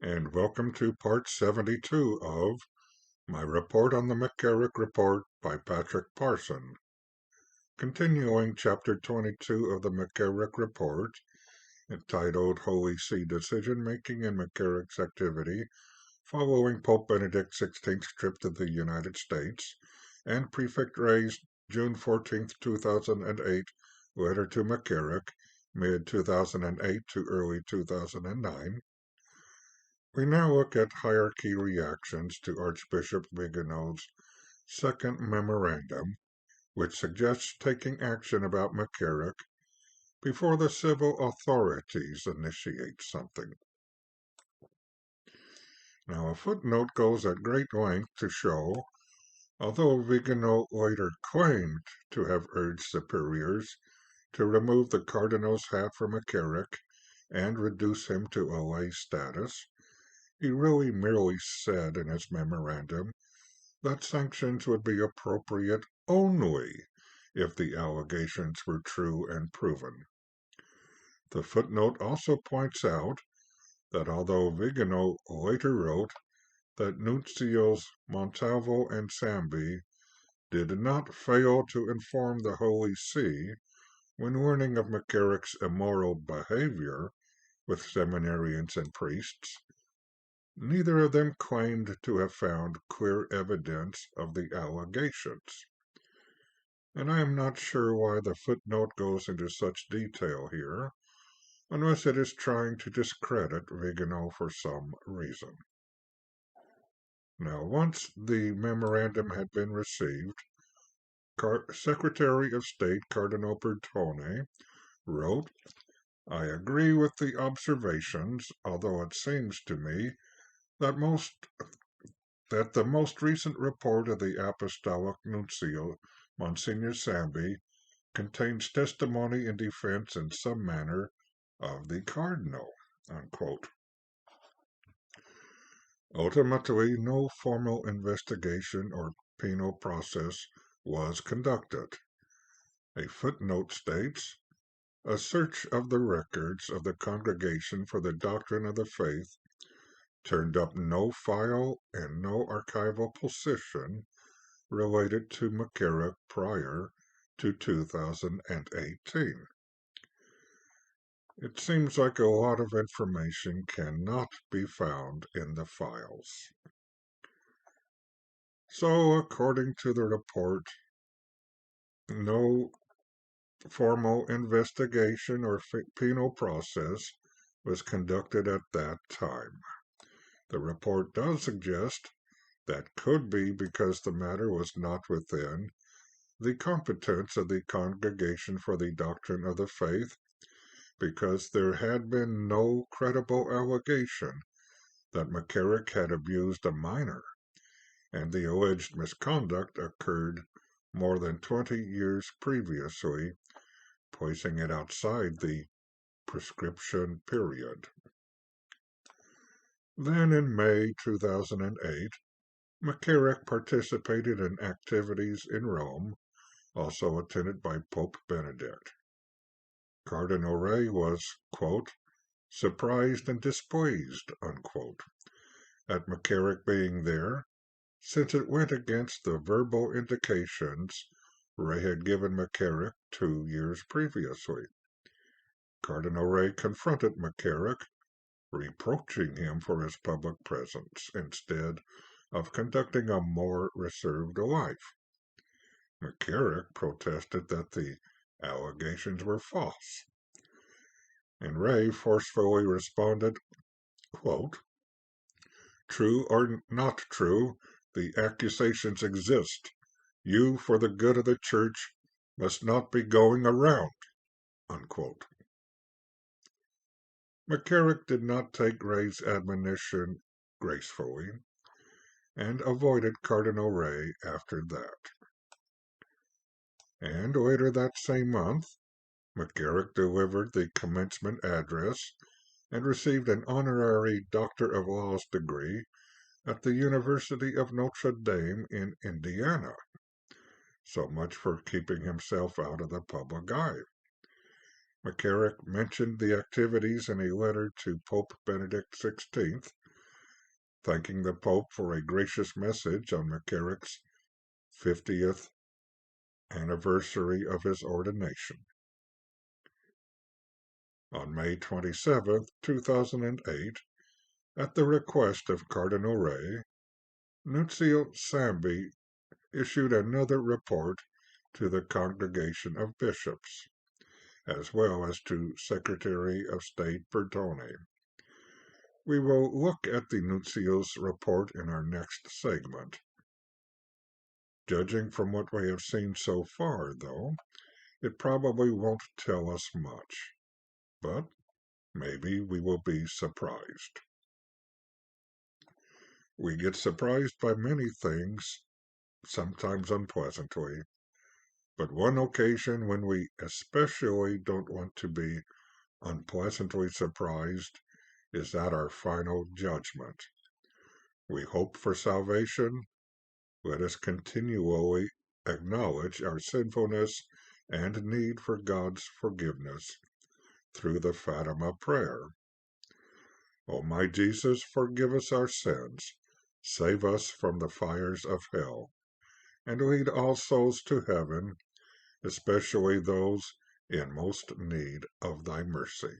and welcome to part 72 of my report on the McCarrick Report by Patrick Parson. Continuing chapter 22 of the McCarrick Report, entitled Holy See Decision Making and McCarrick's Activity following Pope Benedict XVI's trip to the United States, and Prefect Re's June 14, 2008 letter to McCarrick, mid-2008 to early 2009. We now look at hierarchy reactions to Archbishop Viganò's second memorandum, which suggests taking action about McCarrick before the civil authorities initiate something. Now, a footnote goes at great length to show, although Viganò later claimed to have urged superiors to remove the cardinal's hat from McCarrick and reduce him to a lay status, he really merely said in his memorandum that sanctions would be appropriate only if the allegations were true and proven. The footnote also points out that although Viganò later wrote that Nuncios Montalvo and Sambi did not fail to inform the Holy See when learning of McCarrick's immoral behavior with seminarians and priests, neither of them claimed to have found clear evidence of the allegations. And I am not sure why the footnote goes into such detail here, unless it is trying to discredit Viganò for some reason. Now, once the memorandum had been received, Secretary of State Cardinal Bertone wrote, "I agree with the observations, although it seems to me that the most recent report of the Apostolic Nuncio, Monsignor Sambi, contains testimony in defense in some manner of the Cardinal." Unquote. Ultimately, no formal investigation or penal process was conducted. A footnote states, "A search of the records of the Congregation for the Doctrine of the Faith turned up no file and no archival position related to McCarrick prior to 2018. It seems like a lot of information cannot be found in the files." So, according to the report, no formal investigation or penal process was conducted at that time. The report does suggest that could be because the matter was not within the competence of the Congregation for the Doctrine of the Faith, because there had been no credible allegation that McCarrick had abused a minor, and the alleged misconduct occurred more than 20 years previously, placing it outside the prescription period. Then in May 2008, McCarrick participated in activities in Rome, also attended by Pope Benedict. Cardinal Re was, quote, "surprised and displeased," unquote, at McCarrick being there, since it went against the verbal indications Re had given McCarrick 2 years previously. Cardinal Re confronted McCarrick, reproaching him for his public presence instead of conducting a more reserved life. McCarrick protested that the allegations were false, and Re forcefully responded, quote, "True or not true, the accusations exist. You, for the good of the Church, must not be going around," unquote. McCarrick did not take Re's admonition gracefully, and avoided Cardinal Re after that. And later that same month, McCarrick delivered the commencement address and received an honorary Doctor of Laws degree at the University of Notre Dame in Indiana. So much for keeping himself out of the public eye. McCarrick mentioned the activities in a letter to Pope Benedict XVI, thanking the Pope for a gracious message on McCarrick's 50th anniversary of his ordination. On May 27, 2008, at the request of Cardinal Re, Nuncio Sambi issued another report to the Congregation of Bishops, as well as to Secretary of State Bertone. We will look at the Nuncio's report in our next segment. Judging from what we have seen so far, though, it probably won't tell us much, but maybe we will be surprised. We get surprised by many things, sometimes unpleasantly, but one occasion when we especially don't want to be unpleasantly surprised is at our final judgment. We hope for salvation. Let us continually acknowledge our sinfulness and need for God's forgiveness through the Fatima prayer. O my Jesus, forgive us our sins, save us from the fires of hell, and lead all souls to heaven, especially those in most need of thy mercy.